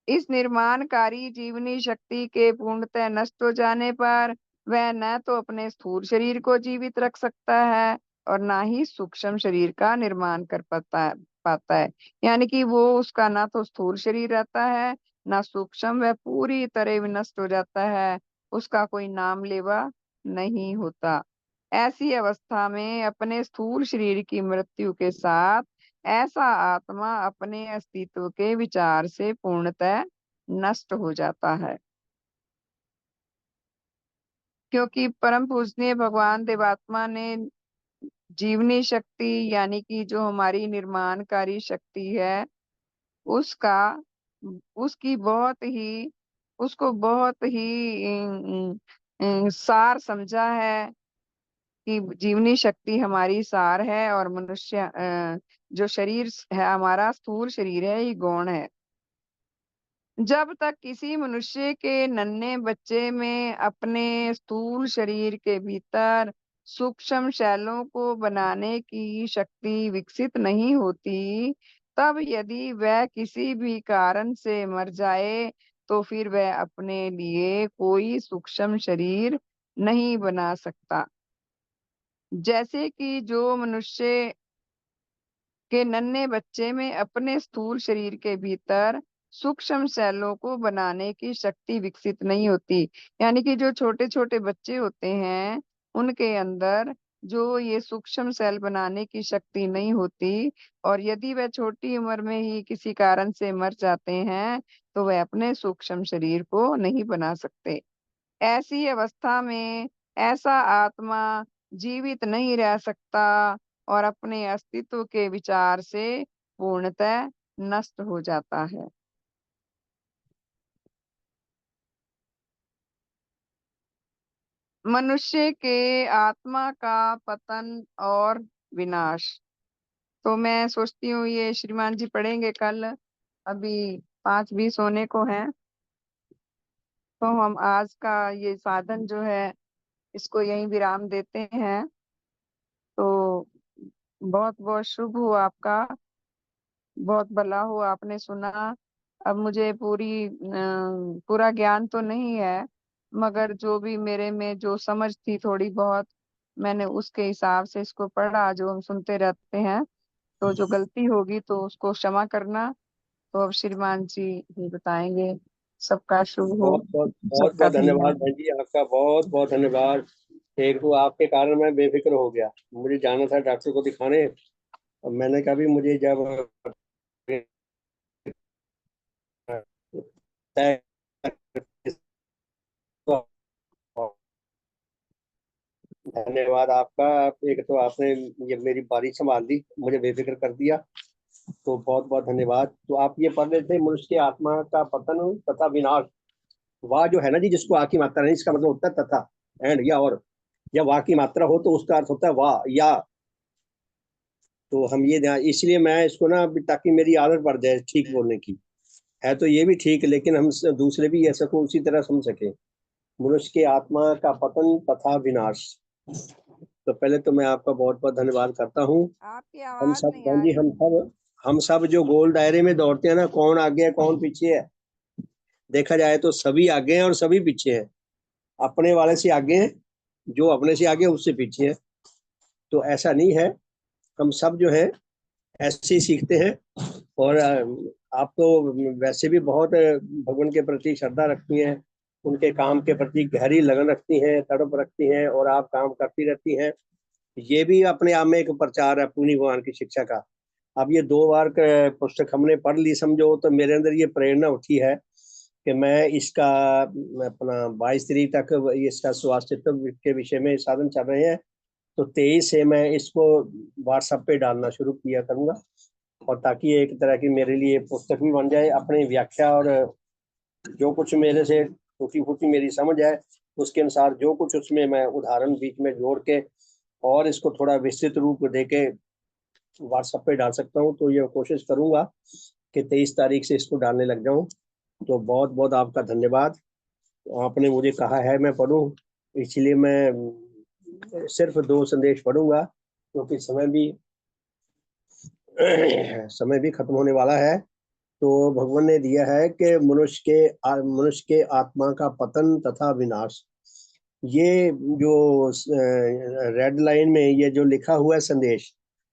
इस निर्माणकारी जीवनी शक्ति के पूर्णतः नष्ट हो जाने पर वह न तो अपने स्थूल शरीर को जीवित रख सकता है और ना ही सूक्ष्म शरीर का निर्माण कर पाता है। यानी कि वो उसका ना तो स्थूल शरीर रहता है ना सूक्ष्म, वह पूरी तरह विनष्ट हो जाता है, उसका कोई नाम लेवा नहीं होता। ऐसी अवस्था में अपने स्थूल शरीर की मृत्यु के साथ ऐसा आत्मा अपने अस्तित्व के विचार से पूर्णतः नष्ट हो जाता है। क्योंकि परम पूजनीय भगवान देवात्मा ने जीवनी शक्ति यानी कि जो हमारी निर्माणकारी शक्ति है उसका उसकी बहुत ही उसको बहुत ही सार समझा है कि जीवनी शक्ति हमारी सार है और मनुष्य जो शरीर है हमारा स्थूल शरीर है ये गौण है। जब तक किसी मनुष्य के नन्हे बच्चे में अपने स्थूल शरीर के भीतर सूक्ष्म शैलों को बनाने की शक्ति विकसित नहीं होती, तब यदि वह किसी भी कारण से मर जाए तो फिर वह अपने लिए कोई सूक्ष्म शरीर नहीं बना सकता। जैसे कि जो मनुष्य के नन्हे बच्चे में अपने स्थूल शरीर के भीतर सूक्ष्म सेलों को बनाने की शक्ति विकसित नहीं होती, यानी कि जो छोटे छोटे बच्चे होते हैं उनके अंदर जो ये सूक्ष्म सेल बनाने की शक्ति नहीं होती और यदि वह छोटी उम्र में ही किसी कारण से मर जाते हैं तो वह अपने सूक्ष्म शरीर को नहीं बना सकते। ऐसी अवस्था में ऐसा आत्मा जीवित नहीं रह सकता और अपने अस्तित्व के विचार से पूर्णतः नष्ट हो जाता है। मनुष्य के आत्मा का पतन और विनाश, तो मैं सोचती हूँ ये श्रीमान जी पढ़ेंगे कल। अभी 5:20 होने को है, तो हम आज का ये साधन जो है इसको यहीं विराम देते हैं। तो बहुत बहुत शुभ हो आपका, बहुत भला हो आपने सुना। अब मुझे पूरा ज्ञान तो नहीं है, मगर जो भी मेरे में जो समझ थी थोड़ी बहुत मैंने उसके हिसाब से इसको पढ़ा। जो हम सुनते रहते हैं तो जो गलती होगी तो उसको क्षमा करना। तो अब श्रीमान जी ही बताएंगे। सबका शुभ हो, बहुत बहुत बहुत सबका बहुत धन्यवाद धन्यवाद। बहन जी, आपका बहुत बहुत धन्यवाद। एक तो आपके कारण मैं बेफिक्र हो गया, मुझे जाना था डॉक्टर को दिखाने। अब मैंने कहा भी मुझे जब तय धन्यवाद आपका। एक तो आपने ये मेरी बारी संभाल दी, मुझे बेफिक्र कर दिया, तो बहुत बहुत धन्यवाद। तो आप ये पढ़ रहे थे मनुष्य की आत्मा का पतन तथा विनाश। वाह जो है ना जी, जिसको आ की मात्रा नहीं, इसका मतलब होता है तथा, एंड या और, या वाह की मात्रा हो तो उसका अर्थ होता है वाह या। तो हम ये ध्यान, इसलिए मैं इसको ना ताकि मेरी आदत पड़ जाए ठीक बोलने की, है तो ये भी ठीक, लेकिन हम दूसरे भी ऐसा को उसी तरह समझ सके। मनुष्य की आत्मा का पतन तथा विनाश। तो पहले तो मैं आपका बहुत बहुत धन्यवाद करता हूँ। आपकी हम आवाज सब नहीं बहन आ जी, रही। हम सब जो गोल दायरे में दौड़ते हैं ना, कौन आगे है कौन पीछे है, देखा जाए तो सभी आगे हैं और सभी पीछे हैं। अपने वाले से आगे हैं, जो अपने से आगे उससे पीछे है। तो ऐसा नहीं है, हम सब जो है ऐसे ही सीखते हैं। और आप तो वैसे भी बहुत भगवान के प्रति श्रद्धा रखती हैं, उनके काम के प्रति गहरी लगन रखती हैं, तड़प रखती हैं, और आप काम करती रहती हैं। ये भी अपने आप में एक प्रचार है पूर्णी भगवान की शिक्षा का, अब ये 2 बार पुस्तक हमने पढ़ ली समझो, तो मेरे अंदर ये प्रेरणा उठी है कि मैं इसका अपना 22 तारीख तक इसका स्वास्थ्य के विषय में साधन चल रहे हैं, तो 23 से मैं इसको व्हाट्सएप पे डालना शुरू किया करूंगा, और ताकि एक तरह की मेरे लिए पुस्तक भी बन जाए। अपनी व्याख्या और जो कुछ मेरे से टूटी फूटी मेरी समझ है उसके अनुसार जो कुछ उसमें मैं उदाहरण बीच में जोड़ के और इसको थोड़ा विस्तृत रूप दे के व्हाट्सएप पे डाल सकता हूँ, तो ये कोशिश करूंगा कि 23 तारीख से इसको डालने लग जाऊं। तो बहुत बहुत आपका धन्यवाद। आपने मुझे कहा है मैं पढ़ूं, इसलिए मैं सिर्फ 2 संदेश पढ़ूंगा, क्योंकि समय भी खत्म होने वाला है। तो भगवान ने दिया है कि मनुष्य के आत्मा का पतन तथा विनाश। ये जो रेड लाइन में ये जो लिखा हुआ है संदेश,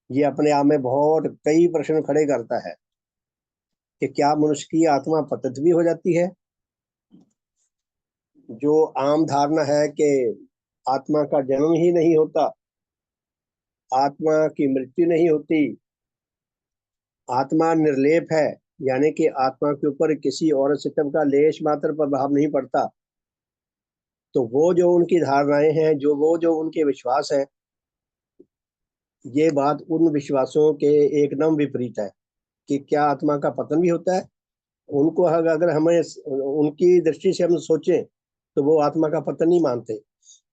ये अपने आप में बहुत कई प्रश्न खड़े करता है कि क्या मनुष्य की आत्मा पतित भी हो जाती है। जो आम धारणा है कि आत्मा का जन्म ही नहीं होता, आत्मा की मृत्यु नहीं होती, आत्मा निर्लेप है, यानी कि आत्मा के ऊपर किसी और सिस्टम का लेश मात्र प्रभाव नहीं पड़ता। तो वो जो उनकी धारणाएं हैं, जो उनके विश्वास है, ये बात उन विश्वासों के एकदम विपरीत है कि क्या आत्मा का पतन भी होता है। उनको अगर हमें उनकी दृष्टि से हम सोचें तो वो आत्मा का पतन नहीं मानते।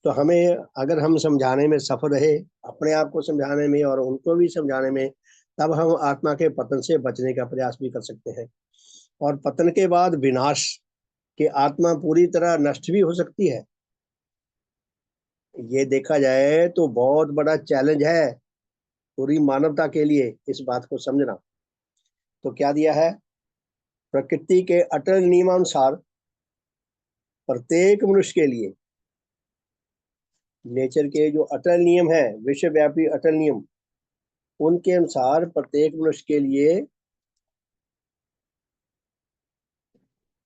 तो हमें अगर हम समझाने में सफल रहे, अपने आप को समझाने में और उनको भी समझाने में, तब हम आत्मा के पतन से बचने का प्रयास भी कर सकते हैं। और पतन के बाद विनाश, कि आत्मा पूरी तरह नष्ट भी हो सकती है। ये देखा जाए तो बहुत बड़ा चैलेंज है पूरी मानवता के लिए इस बात को समझना। तो क्या दिया है, प्रकृति के अटल नियमानुसार प्रत्येक मनुष्य के लिए, नेचर के जो अटल नियम है, विश्वव्यापी अटल नियम, उनके अनुसार प्रत्येक मनुष्य के लिए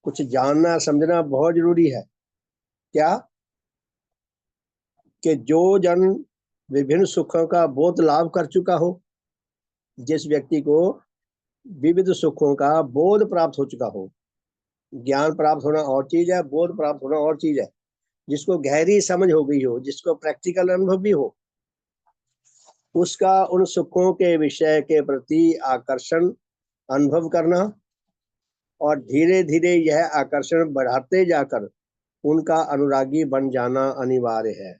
कुछ जानना समझना बहुत जरूरी है। क्या, कि जो जन विभिन्न सुखों का बोध लाभ कर चुका हो, जिस व्यक्ति को विविध सुखों का बोध प्राप्त हो चुका हो, ज्ञान प्राप्त होना और चीज है, बोध प्राप्त होना और चीज है, जिसको गहरी समझ हो गई हो, जिसको प्रैक्टिकल अनुभव भी हो, उसका उन सुखों के विषय के प्रति आकर्षण अनुभव करना और धीरे धीरे यह आकर्षण बढ़ाते जाकर उनका अनुरागी बन जाना अनिवार्य है।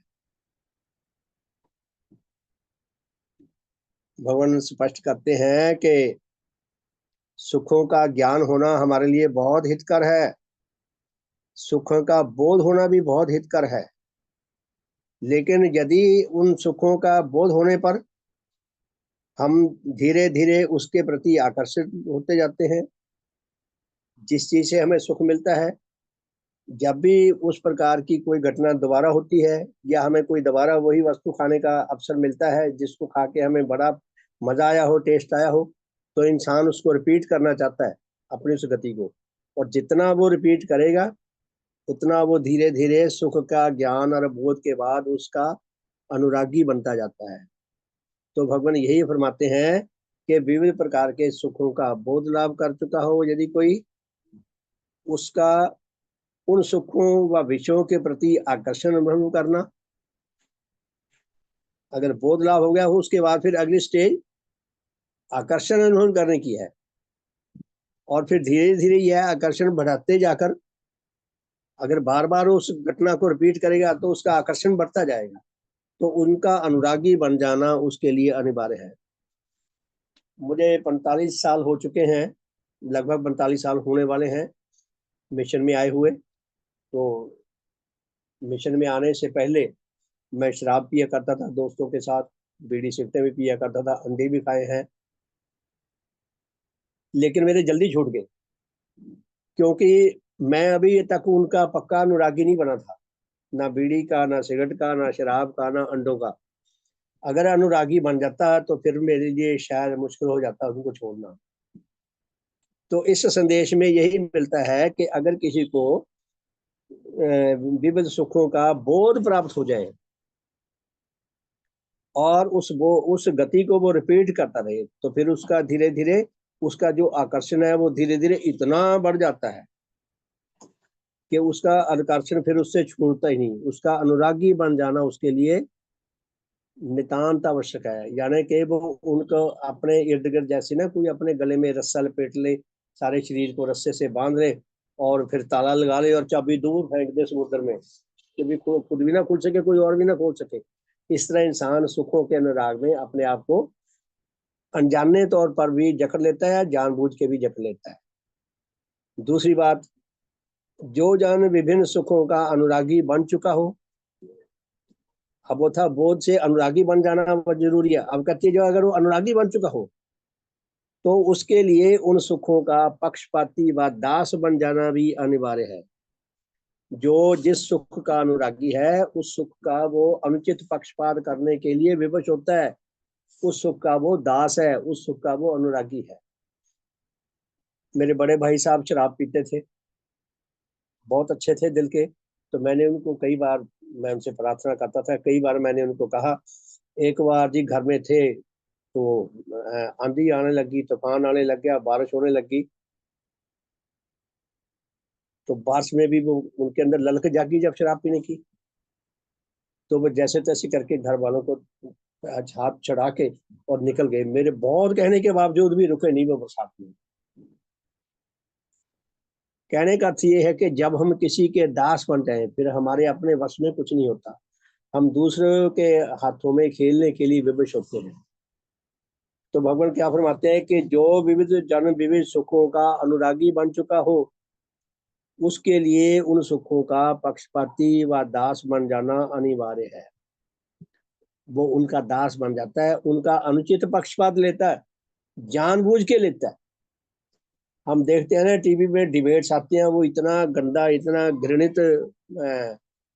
भगवान स्पष्ट करते हैं कि सुखों का ज्ञान होना हमारे लिए बहुत हितकर है, सुखों का बोध होना भी बहुत हितकर है। लेकिन यदि उन सुखों का बोध होने पर हम धीरे धीरे उसके प्रति आकर्षित होते जाते हैं, जिस चीज से हमें सुख मिलता है, जब भी उस प्रकार की कोई घटना दोबारा होती है या हमें कोई दोबारा वही वस्तु खाने का अवसर मिलता है जिसको खा के हमें बड़ा मजा आया हो, टेस्ट आया हो, तो इंसान उसको रिपीट करना चाहता है अपनी उस गति को। और जितना वो रिपीट करेगा उतना वो धीरे धीरे सुख का ज्ञान और बोध के बाद उसका अनुरागी बनता जाता है। तो भगवान यही फरमाते हैं कि विविध प्रकार के सुखों का बोध लाभ कर चुका हो यदि कोई, उसका उन सुखों व विषयों के प्रति आकर्षण अनुभव करना, अगर बोध लाभ हो गया हो, उसके बाद फिर अगली स्टेज आकर्षण अनुभव करने की है। और फिर धीरे धीरे यह आकर्षण बढ़ाते जाकर अगर बार बार उस घटना को रिपीट करेगा तो उसका आकर्षण बढ़ता जाएगा, तो उनका अनुरागी बन जाना उसके लिए अनिवार्य है। मुझे 45 साल हो चुके हैं, लगभग 45 साल होने वाले हैं मिशन में आए हुए। तो मिशन में आने से पहले मैं शराब पिया करता था दोस्तों के साथ, बीड़ी सिगरेटें भी पिया करता था, अंडे भी खाए हैं, लेकिन मेरे जल्दी छूट गए, क्योंकि मैं अभी तक उनका पक्का अनुरागी नहीं बना था, ना बीड़ी का, ना सिगरेट का, ना शराब का, ना अंडों का। अगर अनुरागी बन जाता तो फिर मेरे लिए शायद मुश्किल हो जाता उनको छोड़ना। तो इस संदेश में यही मिलता है कि अगर किसी को विविध सुखों का बोध प्राप्त हो जाए और उस गति को वो रिपीट करता रहे, तो फिर उसका धीरे धीरे उसका जो आकर्षण है वो धीरे धीरे इतना बढ़ जाता है कि उसका आकर्षण फिर उससे छूटता ही नहीं। उसका अनुरागी बन जाना उसके लिए नितांत आवश्यक है। यानी कि वो उनको अपने इर्द गिर्द, जैसे ना कोई अपने गले में रस्सा लपेट ले, सारे शरीर को रस्से से बांध ले और फिर ताला लगा ले और चाबी दूर फेंक दे समुद्र में, कि भी खुद भी ना खुल सके, कोई और भी ना खोल सके। इस तरह इंसान सुखों के अनुराग में अपने आप को अनजाने तौर पर भी जकड़ लेता है, जानबूझ के भी जकड़ लेता है। दूसरी बात, जो जन विभिन्न सुखों का अनुरागी बन चुका हो, अब वो था बोध से अनुरागी बन जाना बहुत जरूरी है। अब कहती है जो अगर वो अनुरागी बन चुका हो तो उसके लिए उन सुखों का पक्षपाती व दास बन जाना भी अनिवार्य है। जो जिस सुख का अनुरागी है उस सुख का वो अनुचित पक्षपात करने के लिए विवश होता है, उस सुख का वो दास है, उस सुख का वो अनुरागी है। मेरे बड़े भाई साहब शराब पीते थे, बहुत अच्छे थे दिल के, तो मैंने उनको कई बार, मैं उनसे प्रार्थना करता था, कई बार मैंने उनको कहा। एक बार जी घर में थे तो आंधी आने लगी, तूफान आने लग गया, बारिश होने लगी, तो बारिश में भी वो उनके अंदर ललक जागी जब शराब पीने की, तो वो जैसे तैसे करके घर वालों को हाथ चढ़ा के और निकल गए। मेरे बहुत कहने के बावजूद भी रुके नहीं वो बरसात में। कहने का अर्थ ये है कि जब हम किसी के दास बन जाए फिर हमारे अपने वश में कुछ नहीं होता, हम दूसरों के हाथों में खेलने के लिए विवश होते हैं। तो भगवान क्या फरमाते हैं कि जो विविध जन विविध सुखों का अनुरागी बन चुका हो उसके लिए उन सुखों का पक्षपाती व दास बन जाना अनिवार्य है। वो उनका दास बन जाता है, उनका अनुचित पक्षपात लेता है, जानबूझ के लेता है। हम देखते हैं ना टीवी में डिबेट्स आते हैं, वो इतना गंदा, इतना घृणित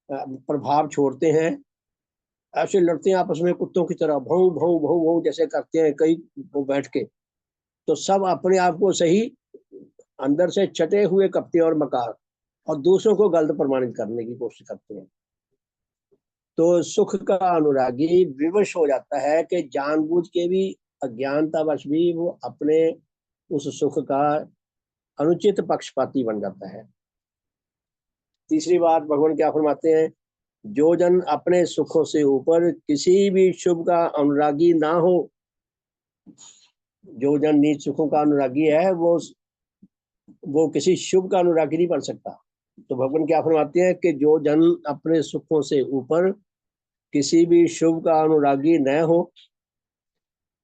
प्रभाव छोड़ते हैं। ऐसे लड़ते हैं आपस में कुत्तों की तरह, भौ भौ भौ भौ जैसे करते हैं कई वो बैठ के। तो सब अपने आप को सही, अंदर से चटे हुए कपटे और मकार, और दूसरों को गलत प्रमाणित करने की कोशिश करते हैं। तो सुख का अनुरागी विवश हो जाता है कि जानबूझ के भी, अज्ञानतावश भी वो अपने उस सुख का अनुचित पक्षपाती बन जाता है। तीसरी बात भगवान क्या फरमाते हैं, जो जन अपने सुखों से ऊपर किसी भी शुभ का अनुरागी ना हो, जो जन नीच सुखों का अनुरागी है वो किसी शुभ का अनुरागी नहीं बन सकता। तो भगवान क्या फरमाते हैं कि जो जन अपने सुखों से ऊपर किसी भी शुभ का अनुरागी न हो,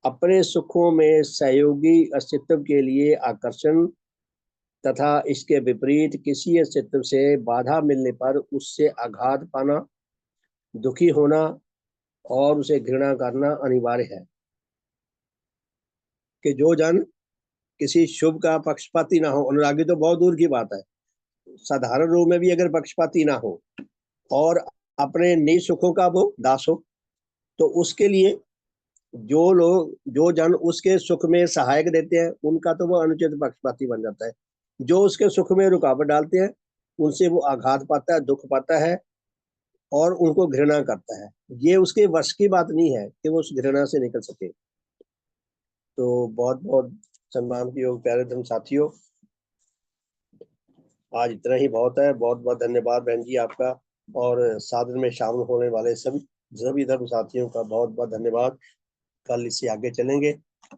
अपने सुखों में सहयोगी अस्तित्व के लिए आकर्षण तथा इसके विपरीत किसी अस्तित्व से बाधा मिलने पर उससे आघात पाना, दुखी होना और उसे घृणा करना अनिवार्य है। कि जो जन किसी शुभ का पक्षपाती ना हो, अनुरागी तो बहुत दूर की बात है, साधारण रूप में भी अगर पक्षपाती ना हो और अपने निज सुखों का वो दास हो, तो उसके लिए जो जन उसके सुख में सहायक देते हैं उनका तो वो अनुचित पक्षपाती बन जाता है। जो उसके सुख में रुकावट डालते हैं उनसे वो आघात पाता है, दुख पाता है और उनको घृणा करता है। ये उसके वश की बात नहीं है कि वो उस घृणा से निकल सके। तो बहुत बहुत सम्मान के योग प्यारे धर्म साथियों, आज इतना ही बहुत है। बहुत बहुत धन्यवाद बहन जी आपका, और साधन में शामिल होने वाले सभी धर्म साथियों का बहुत बहुत धन्यवाद। कल इससे आगे चलेंगे,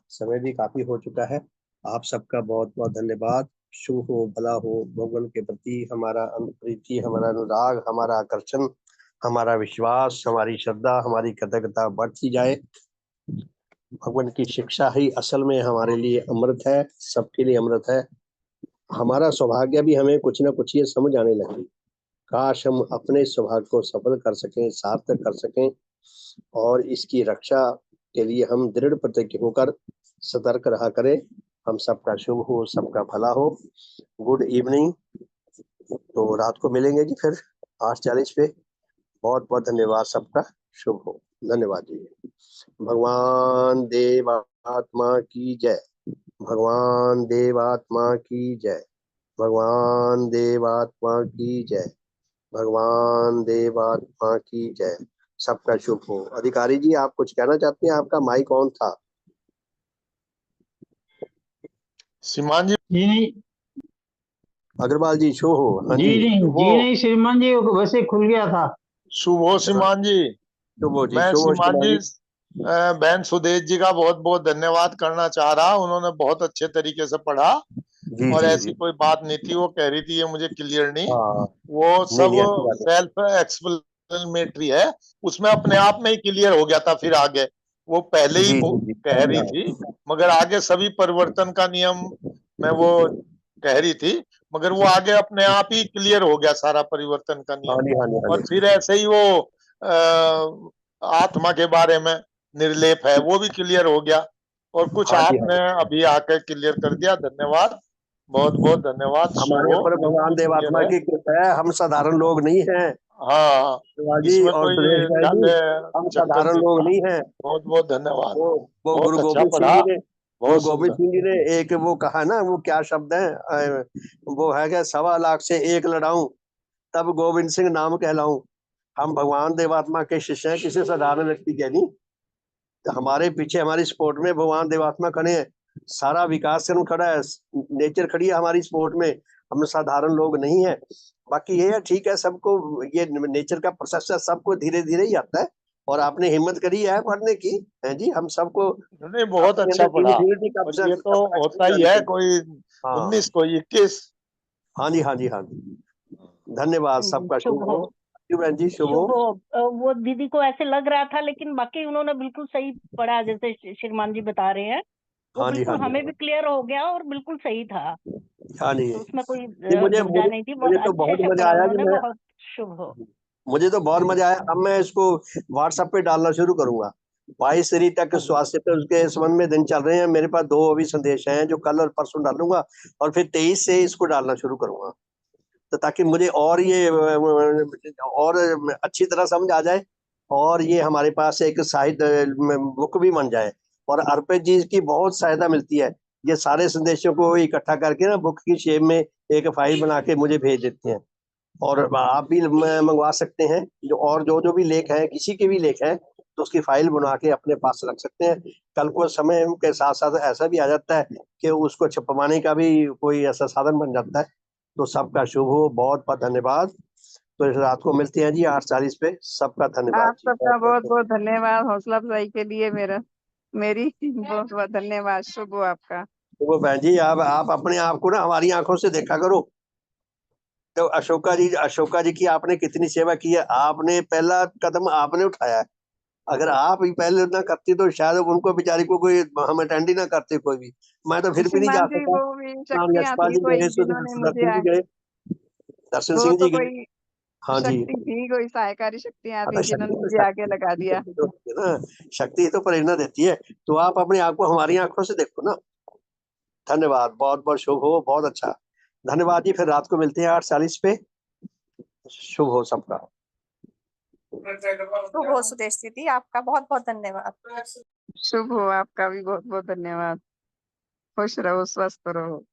समय भी काफी हो चुका है। आप सबका बहुत बहुत धन्यवाद। शुभ हो, भला हो, भगवान के प्रति हमारा प्रीति, हमारा अनुराग, हमारा आकर्षण, हमारा विश्वास, हमारी श्रद्धा, हमारी कृतज्ञता बढ़ती जाए। भगवान की शिक्षा ही असल में हमारे लिए अमृत है, सबके लिए अमृत है। हमारा सौभाग्य भी हमें कुछ ना कुछ ये समझ आने लगी। काश हम अपने सौभाग्य को सफल कर सकें, सार्थक कर सकें, और इसकी रक्षा के लिए हम दृढ़ प्रतिज्ञ होकर सतर्क रहा करें। हम सबका शुभ हो, सबका भला हो। Good evening. तो रात को मिलेंगे जी फिर 8:40 पे। बहुत बहुत धन्यवाद सबका। शुभ हो। धन्यवाद जी। भगवान देवात्मा की जय। भगवान देवात्मा की जय। भगवान देवात्मा की जय। भगवान देवात्मा की जय। सबका शुभ हो। अधिकारी जी आप कुछ कहना चाहते हैं? आपका माइक ऑन था। श्रीमान जी जी नहीं, अग्रवाल जी शुभ हो। हाँ जी जी नहीं, शुभ जी हो। नहीं श्रीमान जी, वैसे खुल गया था। शुभ हो श्रीमान जी। शुभ हो जी, मैं शुभ हो श्रीमान श्रीमान जी जी। बहन सुदेश जी का बहुत बहुत धन्यवाद करना चाह रहा। उन्होंने बहुत अच्छे तरीके से पढ़ा जी और जी ऐसी जी। कोई बात नहीं थी, वो कह रही थी ये मुझे क्लियर नहीं, हाँ वो नहीं सब नहीं अच्छी बात है। सेल्फ एक्सप्लेनेटरी है, उसमें अपने आप में ही क्लियर हो गया था। फिर आगे वो पहले ही जी जी जी कह रही थी, मगर आगे सभी परिवर्तन का नियम में वो कह रही थी, मगर वो आगे अपने आप ही क्लियर हो गया सारा परिवर्तन का हाँ नियम। जी हाँ जी हाँ और जी। फिर ऐसे ही वो आत्मा के बारे में निर्लेप है, वो भी क्लियर हो गया। और कुछ हाँ जी हाँ आपने जी। अभी आकर क्लियर कर दिया, धन्यवाद, बहुत बहुत धन्यवाद। शुभ हमारे हो, ऊपर भगवान क्लियर देवात्मा है। की कृपा है, हम साधारण लोग नहीं हैं। हाँ, शिवाजी जी इसमें और कोई सुरेश भाई ख्याल जी, हम चक्कर साधारण नहीं लोग था। नहीं हैं। बहुत बहुत धन्यवाद, वो गुरु बहुत अच्छा गोविंद सिंह पढ़ा, जी ने, गुरु बहुत गोविंद सुंदर। सिंह जी ने एक वो कहा ना, वो क्या शब्द है वो है क्या, 1.25 लाख से एक लड़ाऊं तब गोविंद सिंह नाम कहलाऊं। हम भगवान देवात्मा के शिष्य हैं, किसी साधारण व्यक्ति के नहीं। तो हमारे पीछे हमारी सपोर्ट में भगवान देवात्मा खड़े हैं, सारा विकास खड़ा है, नेचर खड़ी है हमारी सपोर्ट में। हम साधारण लोग नहीं है। बाकी ये है, ठीक है, सबको ये नेचर का प्रोसेस है, सबको धीरे धीरे ही आता है। और आपने हिम्मत करी है पढ़ने की, है जी, हम सबको नहीं, बहुत अपने अच्छा अंदर पढ़ा। यूनिटी का और ये तो होता ही जानी है, चाहिए। कोई हाँ 19 कोई 21। हाँ जी हाँ जी हाँ जी। धन्यवाद, सबका शुभ शुभ हो। हो। जी बहन जी शुभ शुभ हो। हो। वो दीदी को ऐसे लग रहा था, लेकिन बाकी उन्होंने बिल्कुल सही पढ़ा, जैसे श्रीमान जी बता रहे हैं, वो हाँ जी हाँ बिल्कुल जी हमें भी क्लियर हो गया और बिल्कुल सही था। हाँ जी। तो उसमें कोई नहीं, मुझे दुविधा मुझे नहीं थी। मुझे बहुत तो अच्छे बहुत से मजा पढ़ा आया कि उन्होंने। मैं, बहुत शुभ हो। मुझे तो बहुत मजा आया। अब मैं इसको व्हाट्सएप पे डालना शुरू करूंगा। 22 तक स्वास्थ्य पे उसके संबंध में दिन चल रहे हैं। मेरे पास 2 अभी संदेश हैं जो कल और परसों डालूंगा, और फिर 23 से इसको डालना शुरू करूंगा, तो ताकि मुझे और ये और अच्छी तरह समझ आ जाए, और ये हमारे पास एक साहित्य बुक भी बन जाए। और अर्पित जी की बहुत सहायता मिलती है, ये सारे संदेशों को इकट्ठा करके ना बुक की शेप में एक फाइल बना के मुझे भेज देते हैं। और आप भी मंगवा सकते हैं, जो और जो जो भी लेख हैं, किसी के भी लेख हैं, तो उसकी फाइल बना के अपने पास रख सकते हैं। कल को समय के साथ साथ ऐसा भी आ जाता है कि उसको छपवाने का भी कोई ऐसा साधन बन जाता है। तो सबका शुभ हो, बहुत बहुत धन्यवाद। तो इस रात को मिलते हैं जी 8:40 पे। सबका धन्यवाद आप जी, सबका बहुत बहुत धन्यवाद हौसला अफजाई के लिए। मेरी बहुत बहुत धन्यवाद। शुभ हो आपका। तो बहन जी आप अपने आप को ना हमारी आंखों से देखा करो। तो अशोका जी की आपने कितनी सेवा की है, आपने पहला कदम आपने उठाया है। अगर आप ही पहले ना करती तो शायद उनको बेचारी को कोई, हम अटेंड ही ना करते कोई भी। मैं तो फिर भी नहीं जा श्रीमान जी, सका। वो भी राम शक्तियां यशपाल थी जी कोई गए, जिन्होंने मुझे सुदर्शन जी गए, दर्शन वो सिंह तो जी गए। कोई हाँ जी। शक्ति थी, कोई सहायकारी शक्तियां अतः थी जिन्होंने शक्ति मुझे आगे लगा दिया। तो ना, शक्ति तो प्रेरणा देती है। तो आप अपने आप को हमारी आंखों से देखो ना। धन्यवाद, बहुत बहुत शुभ हो, बहुत अच्छा। धन्यवाद जी, फिर रात को मिलते हैं 8:40 पे। शुभ हो सबका। शुभ हो सुदेश दीदी, आपका बहुत बहुत धन्यवाद। शुभ हो आपका भी बहुत बहुत धन्यवाद। खुश रहो, स्वस्थ रहो।